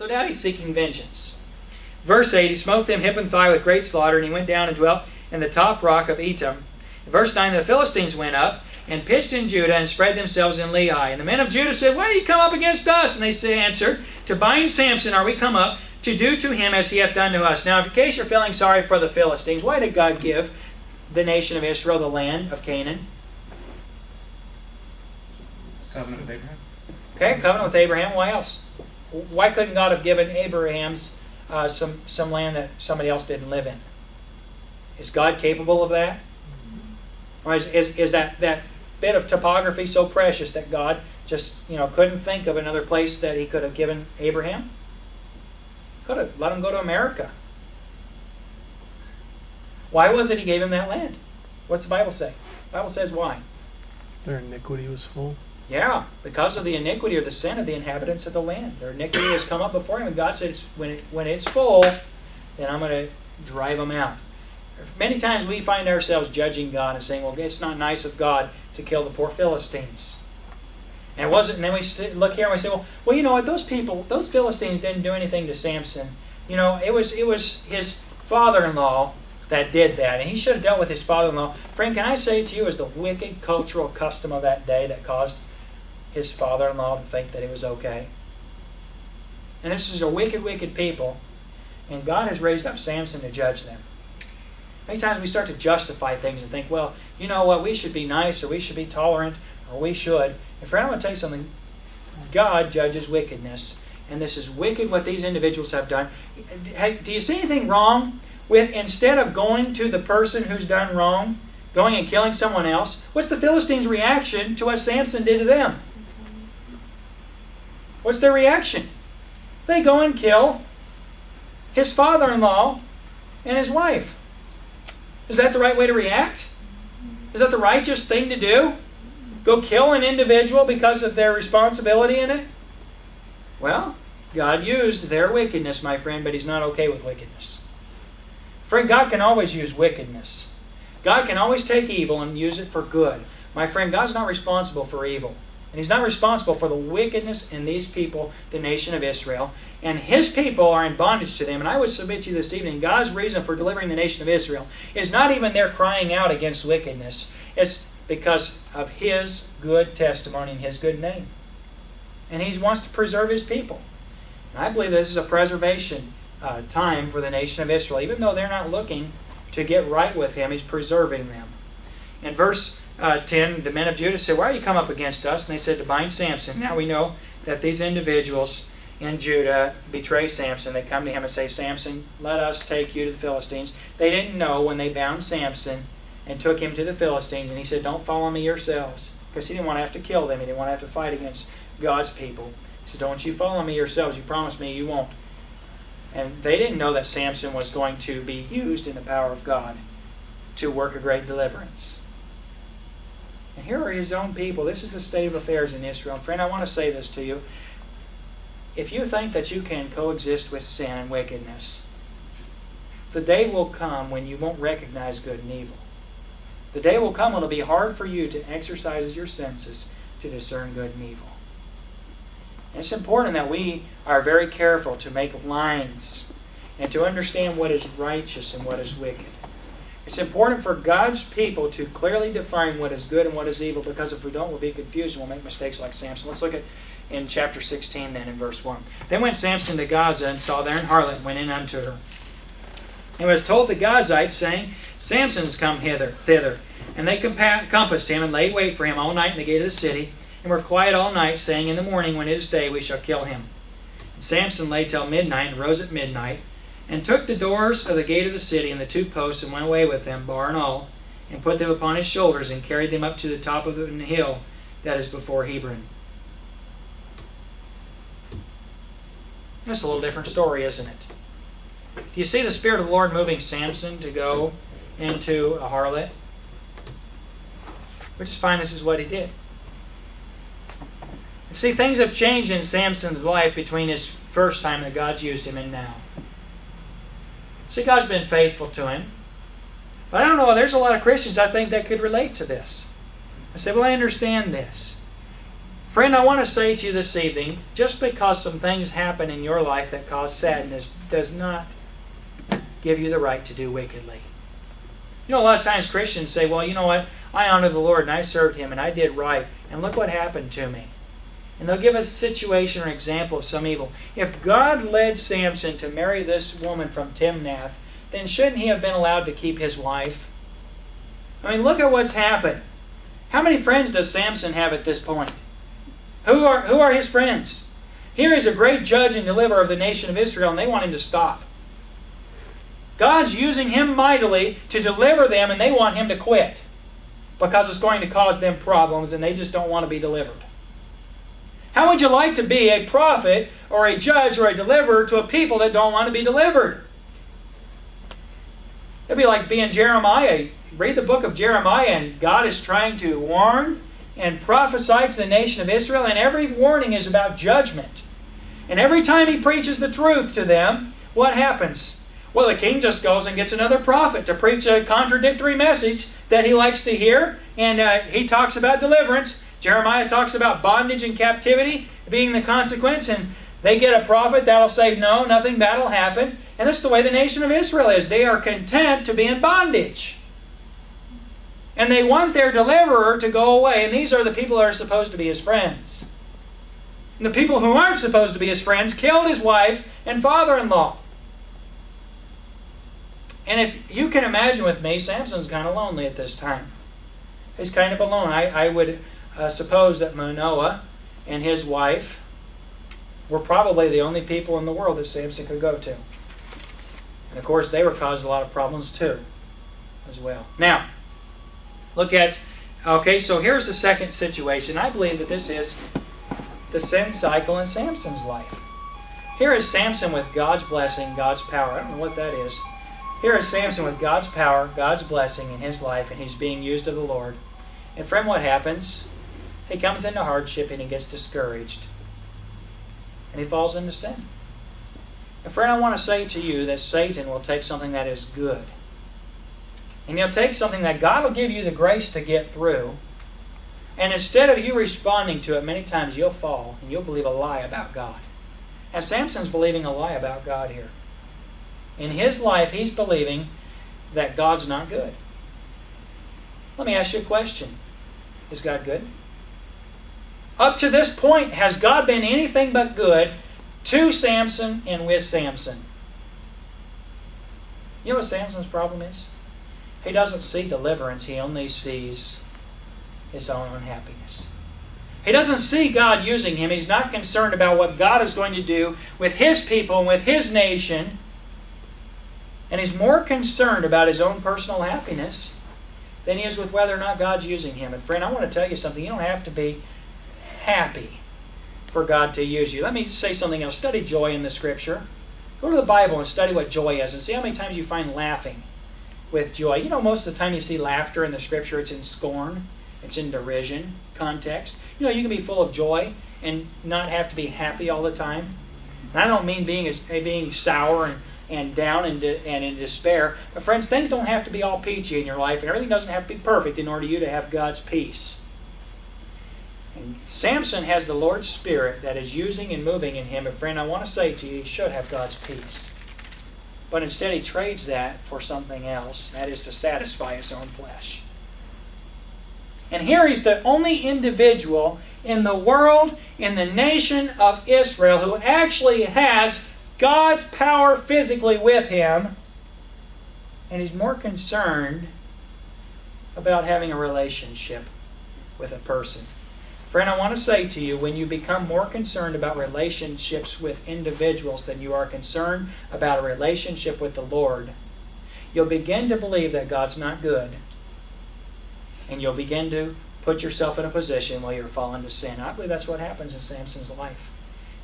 So now he's seeking vengeance. Verse 8, he smote them hip and thigh with great slaughter, and he went down and dwelt in the top rock of Etam. Verse 9, the Philistines went up and pitched in Judah and spread themselves in Lehi. And the men of Judah said, why do you come up against us? And they answered, to bind Samson are we come up, to do to him as he hath done to us. Now, in case you're feeling sorry for the Philistines, why did God give the nation of Israel the land of Canaan? Covenant with Abraham. Okay, covenant with Abraham. Why else? Why couldn't God have given Abraham's some land that somebody else didn't live in? Is God capable of that? Or is that bit of topography so precious that God just couldn't think of another place that he could have given Abraham? Could have let him go to America. Why was it he gave him that land? What's the Bible say? The Bible says why. Their iniquity was full. Yeah, because of the iniquity or the sin of the inhabitants of the land. Their iniquity has come up before him, and God said, when it's full, then I'm going to drive them out. Many times we find ourselves judging God and saying, well, it's not nice of God to kill the poor Philistines. And it wasn't. And then we look here and we say, well, you know what? Those Philistines didn't do anything to Samson. It was his father-in-law that did that, and he should have dealt with his father-in-law. Friend, can I say to you, it was the wicked cultural custom of that day that caused his father-in-law to think that it was okay. And this is a wicked, wicked people, and God has raised up Samson to judge them. Many times we start to justify things and think, well, you know what? We should be nice, or we should be tolerant, or we should. And friend, I'm going to tell you something. God judges wickedness. And this is wicked what these individuals have done. Do you see anything wrong with, instead of going to the person who's done wrong, going and killing someone else? What's the Philistines' reaction to what Samson did to them? What's their reaction? They go and kill his father-in-law and his wife. Is that the right way to react? Is that the righteous thing to do? Go kill an individual because of their responsibility in it? Well, God used their wickedness, my friend, but He's not okay with wickedness. Friend, God can always use wickedness. God can always take evil and use it for good. My friend, God's not responsible for evil. And He's not responsible for the wickedness in these people, the nation of Israel. And His people are in bondage to them. And I would submit to you this evening, God's reason for delivering the nation of Israel is not even their crying out against wickedness. It's because of His good testimony and His good name. And He wants to preserve His people. And I believe this is a preservation time for the nation of Israel. Even though they're not looking to get right with Him, He's preserving them. In verse 10, the men of Judah said, why are you come up against us? And they said, to bind Samson. Now we know that these individuals in Judah betray Samson. They come to him and say, Samson, let us take you to the Philistines. They didn't know when they bound Samson and took him to the Philistines. And he said, don't follow me yourselves. Because he didn't want to have to kill them. He didn't want to have to fight against God's people. He said, don't you follow me yourselves. You promised me you won't. And they didn't know that Samson was going to be used in the power of God to work a great deliverance. And here are his own people. This is the state of affairs in Israel. Friend, I want to say this to you. If you think that you can coexist with sin and wickedness, the day will come when you won't recognize good and evil. The day will come when it will be hard for you to exercise your senses to discern good and evil. And it's important that we are very careful to make lines and to understand what is righteous and what is wicked. It's important for God's people to clearly define what is good and what is evil, because if we don't, we'll be confused and we'll make mistakes like Samson. Let's look at in chapter 16 then in verse 1. Then went Samson to Gaza and saw there an harlot and went in unto her. And was told the Gazites, saying, Samson's come thither. And they compassed him and laid wait for him all night in the gate of the city, and were quiet all night, saying, in the morning when it is day we shall kill him. And Samson lay till midnight and rose at midnight, and took the doors of the gate of the city and the two posts, and went away with them, bar and all, and put them upon his shoulders, and carried them up to the top of the hill that is before Hebron. That's a little different story, isn't it? Do you see the Spirit of the Lord moving Samson to go into a harlot? We just find this is what he did. You see, things have changed in Samson's life between his first time that God's used him and now. See, God's been faithful to him. But I don't know, there's a lot of Christians I think that could relate to this. I said, well, I understand this. Friend, I want to say to you this evening, just because some things happen in your life that cause sadness does not give you the right to do wickedly. You know, a lot of times Christians say, well, you know what? I honor the Lord and I served Him and I did right, and look what happened to me. And they'll give a situation or example of some evil. If God led Samson to marry this woman from Timnath, then shouldn't he have been allowed to keep his wife? I mean, look at what's happened. How many friends does Samson have at this point? Who are his friends? Here is a great judge and deliverer of the nation of Israel, and they want him to stop. God's using him mightily to deliver them, and they want him to quit because it's going to cause them problems, and they just don't want to be delivered. How would you like to be a prophet or a judge or a deliverer to a people that don't want to be delivered? It'd be like being Jeremiah. Read the book of Jeremiah, and God is trying to warn and prophesy to the nation of Israel, and every warning is about judgment. And every time he preaches the truth to them, what happens? Well, the king just goes and gets another prophet to preach a contradictory message that he likes to hear, and he talks about deliverance. Jeremiah talks about bondage and captivity being the consequence, and they get a prophet that'll say, no, nothing bad will happen. And this is the way the nation of Israel is. They are content to be in bondage. And they want their deliverer to go away. And these are the people that are supposed to be his friends. And the people who aren't supposed to be his friends killed his wife and father-in-law. And if you can imagine with me, Samson's kind of lonely at this time. He's kind of alone. I would suppose that Manoah and his wife were probably the only people in the world that Samson could go to. And of course, they were causing a lot of problems too, as well. Now, look at, okay, so here's the second situation. I believe that this is the sin cycle in Samson's life. Here is Samson with God's blessing, God's power. I don't know what that is. Here is Samson with God's power, God's blessing in his life, and he's being used of the Lord. And friend, what happens? He comes into hardship and he gets discouraged. And he falls into sin. And friend, I want to say to you that Satan will take something that is good, and he'll take something that God will give you the grace to get through, and instead of you responding to it, many times you'll fall and you'll believe a lie about God. And Samson's believing a lie about God here. In his life, he's believing that God's not good. Let me ask you a question. Is God good? Up to this point, has God been anything but good to Samson and with Samson? You know what Samson's problem is? He doesn't see deliverance. He only sees his own unhappiness. He doesn't see God using him. He's not concerned about what God is going to do with his people and with his nation. And he's more concerned about his own personal happiness than he is with whether or not God's using him. And friend, I want to tell you something. You don't have to be happy for God to use you. Let me say something else. Study joy in the Scripture. Go to the Bible and study what joy is and see how many times you find laughing with joy. You know, most of the time you see laughter in the Scripture, it's in scorn, it's in derision context. You know, you can be full of joy and not have to be happy all the time. And I don't mean being sour and down and in despair. But friends, things don't have to be all peachy in your life, and everything doesn't have to be perfect in order for you to have God's peace. And Samson has the Lord's Spirit that is using and moving in him. And friend, I want to say to you, he should have God's peace. But instead he trades that for something else. That is to satisfy his own flesh. And here he's the only individual in the world, in the nation of Israel, who actually has God's power physically with him. And he's more concerned about having a relationship with a person. Friend, I want to say to you, when you become more concerned about relationships with individuals than you are concerned about a relationship with the Lord, you'll begin to believe that God's not good. And you'll begin to put yourself in a position where you're falling to sin. I believe that's what happens in Samson's life.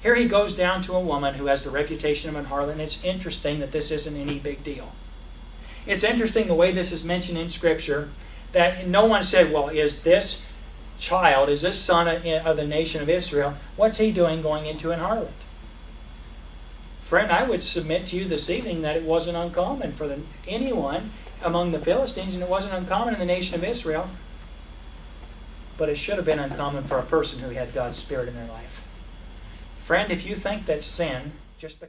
Here he goes down to a woman who has the reputation of an harlot, and it's interesting that this isn't any big deal. It's interesting the way this is mentioned in Scripture, that no one said, well, is this child, is this son of the nation of Israel, what's he doing going into an harlot? Friend, I would submit to you this evening that it wasn't uncommon for anyone among the Philistines, and it wasn't uncommon in the nation of Israel, but it should have been uncommon for a person who had God's Spirit in their life. Friend, if you think that sin, just because